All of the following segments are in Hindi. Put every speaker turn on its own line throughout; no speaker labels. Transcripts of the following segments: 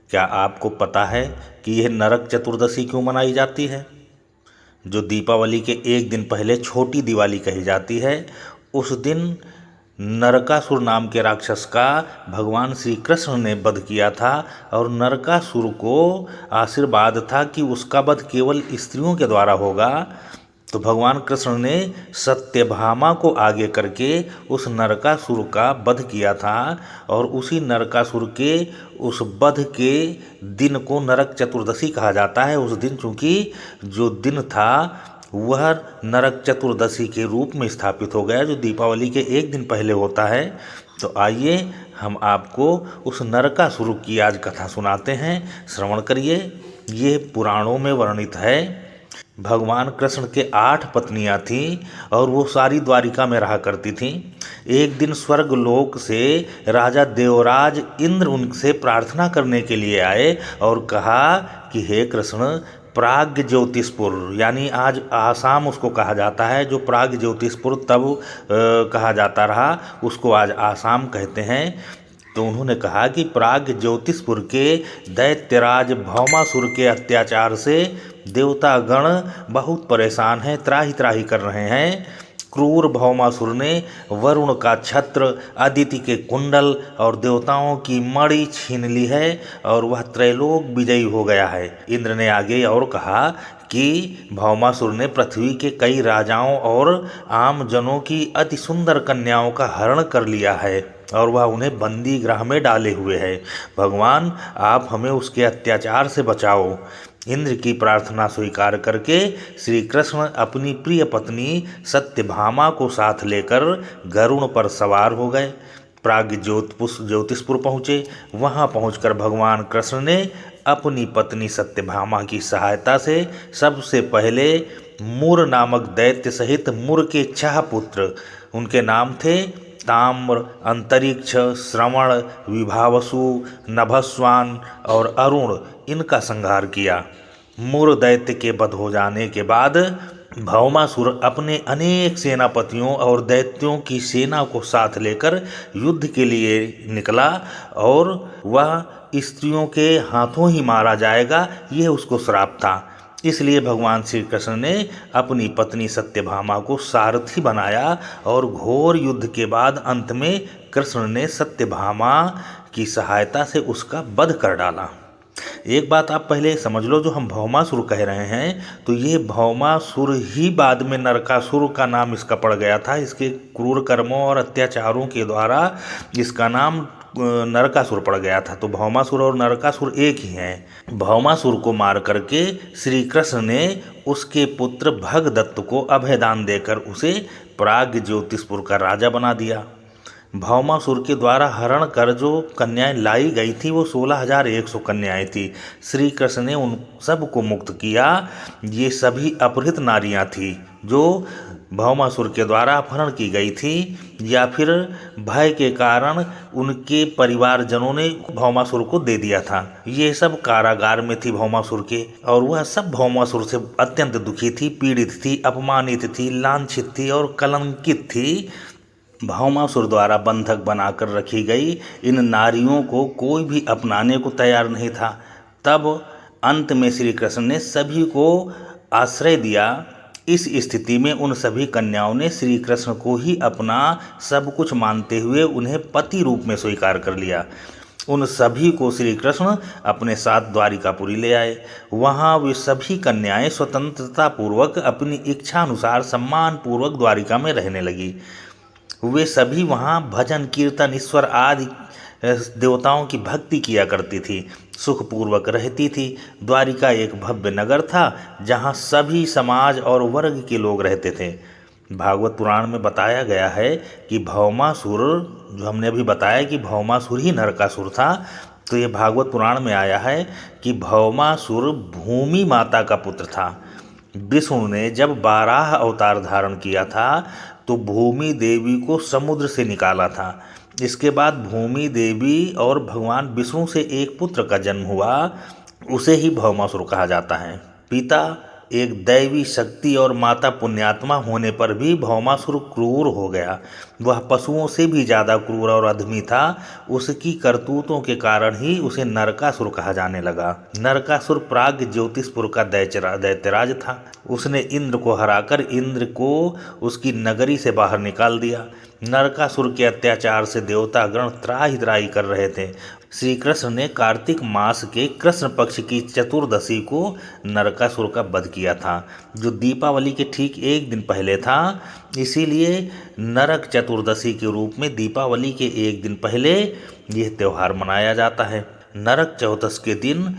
क्या आपको पता है कि यह नरक चतुर्दशी क्यों मनाई जाती है? जो दीपावली के एक दिन पहले छोटी दिवाली कही जाती है, उस दिन नरकासुर नाम के राक्षस का भगवान श्री कृष्ण ने वध किया था। और नरकासुर को आशीर्वाद था कि उसका वध केवल स्त्रियों के द्वारा होगा। तो भगवान कृष्ण ने सत्यभामा को आगे करके उस नरकासुर का वध किया था। और उसी नरकासुर के उस वध के दिन को नरक चतुर्दशी कहा जाता है। उस दिन चूंकि जो दिन था वह नरक चतुर्दशी के रूप में स्थापित हो गया, जो दीपावली के एक दिन पहले होता है। तो आइए हम आपको उस नरकासुर की आज कथा सुनाते हैं, श्रवण करिए। ये पुराणों में वर्णित है। भगवान कृष्ण के 8 पत्नियां थीं और वो सारी द्वारिका में रहा करती थीं। एक दिन स्वर्ग लोक से राजा देवराज इंद्र उनसे प्रार्थना करने के लिए आए और कहा कि हे कृष्ण, प्राग ज्योतिषपुर, यानी आज आसाम उसको कहा जाता है, जो प्राग ज्योतिषपुर तब कहा जाता रहा, उसको आज आसाम कहते हैं। तो उन्होंने कहा कि प्राग ज्योतिषपुर के दैत्यराज भौमासुर के अत्याचार से देवतागण बहुत परेशान हैं, त्राही त्राही कर रहे हैं। क्रूर भौमासुर ने वरुण का छत्र, अदिति के कुंडल और देवताओं की मणि छीन ली है और वह त्रैलोक विजयी हो गया है। इंद्र ने आगे और कहा कि भौमासुर ने पृथ्वी के कई राजाओं और आम जनों की अति सुंदर कन्याओं का हरण कर लिया है और वह उन्हें बंदी गृह में डाले हुए है। भगवान, आप हमें उसके अत्याचार से बचाओ। इंद्र की प्रार्थना स्वीकार करके श्री कृष्ण अपनी प्रिय पत्नी सत्यभामा को साथ लेकर गरुड़ पर सवार हो गए। प्राग ज्योतिषपुर पहुँचे। वहाँ पहुंचकर भगवान कृष्ण ने अपनी पत्नी सत्यभामा की सहायता से सबसे पहले मुर नामक दैत्य सहित मुर के 6 पुत्र, उनके नाम थे ताम्र, अंतरिक्ष, श्रवण, विभावसु, नभस्वान और अरुण, इनका संहार किया। मुर दैत्य के वध हो जाने के बाद भौमासुर अपने अनेक सेनापतियों और दैत्यों की सेना को साथ लेकर युद्ध के लिए निकला और वह स्त्रियों के हाथों ही मारा जाएगा, यह उसको श्राप था। इसलिए भगवान श्री कृष्ण ने अपनी पत्नी सत्यभामा को सारथी बनाया और घोर युद्ध के बाद अंत में कृष्ण ने सत्यभामा की सहायता से उसका वध कर डाला। एक बात आप पहले समझ लो, जो हम भौमासुर कह रहे हैं तो ये भौमासुर ही बाद में नरकासुर का नाम इसका पड़ गया था। इसके क्रूर कर्मों और अत्याचारों के द्वारा इसका नाम नरकासुर पड़ गया था। तो भौमासुर और नरकासुर एक ही हैं। भौमासुर को मार करके श्री कृष्ण ने उसके पुत्र भगदत्त को अभयदान देकर उसे प्राग ज्योतिषपुर का राजा बना दिया। भौमासुर के द्वारा हरण कर जो कन्याएं लाई गई थी वो 16,100 कन्याएं थी। श्री कृष्ण ने उन सब को मुक्त किया। ये सभी अपहृत नारियां थी जो भौमासुर के द्वारा अपहरण की गई थी या फिर भय के कारण उनके परिवारजनों ने भौमासुर को दे दिया था। ये सब कारागार में थी भौमासुर के, और वह सब भौमासुर से अत्यंत दुखी थी, पीड़ित थी, अपमानित थी, लांछित थी और कलंकित थी। भौमासुर द्वारा बंधक बनाकर रखी गई इन नारियों को कोई भी अपनाने को तैयार नहीं था। तब अंत में श्री कृष्ण ने सभी को आश्रय दिया। इस स्थिति में उन सभी कन्याओं ने श्री कृष्ण को ही अपना सब कुछ मानते हुए उन्हें पति रूप में स्वीकार कर लिया। उन सभी को श्री कृष्ण अपने साथ द्वारिकापुरी ले आए। वहाँ वे सभी कन्याएं स्वतंत्रता पूर्वक अपनी इच्छा अनुसार सम्मान पूर्वक द्वारिका में रहने लगी। वे सभी वहाँ भजन कीर्तन ईश्वर आदि देवताओं की भक्ति किया करती थी, सुखपूर्वक रहती थी। द्वारिका एक भव्य नगर था जहाँ सभी समाज और वर्ग के लोग रहते थे। भागवत पुराण में बताया गया है कि भौमासुर, जो हमने अभी बताया कि भौमासुर ही नरकासुर था, तो ये भागवत पुराण में आया है कि भौमासुर भूमि माता का पुत्र था। विष्णु ने जब 12 अवतार धारण किया था तो भूमि देवी को समुद्र से निकाला था। इसके बाद भूमि देवी और भगवान विष्णु से एक पुत्र का जन्म हुआ, उसे ही भौमासुर कहा जाता है। पिता एक दैवी शक्ति और माता पुण्यात्मा होने पर भी भौमासुर क्रूर हो गया। वह पशुओं से भी ज़्यादा क्रूर और अधमी था। उसकी करतूतों के कारण ही उसे नरकासुर कहा जाने लगा। नरकासुर प्राग ज्योतिषपुर का दैत्यराज था। उसने इंद्र को हराकर इंद्र को उसकी नगरी से बाहर निकाल दिया। नरकासुर के अत्याचार से देवतागण त्राहि त्राहि कर रहे थे। श्री कृष्ण ने कार्तिक मास के कृष्ण पक्ष की चतुर्दशी को नरकासुर का वध किया था, जो दीपावली के ठीक एक दिन पहले था। इसीलिए नरक चतुर्दशी के रूप में दीपावली के एक दिन पहले यह त्यौहार मनाया जाता है। नरक चौदस के दिन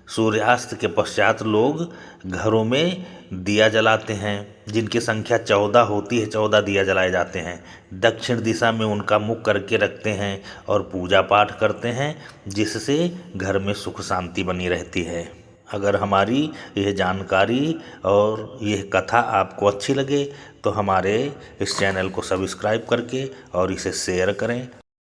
सूर्यास्त के पश्चात लोग घरों में दिया जलाते हैं, जिनकी संख्या 14 होती है। 14 दिया जलाए जाते हैं। दक्षिण दिशा में उनका मुख करके रखते हैं और पूजा पाठ करते हैं, जिससे घर में सुख शांति बनी रहती है। अगर हमारी यह जानकारी और यह कथा आपको अच्छी लगे तो हमारे इस चैनल को सब्सक्राइब करके और इसे शेयर करें।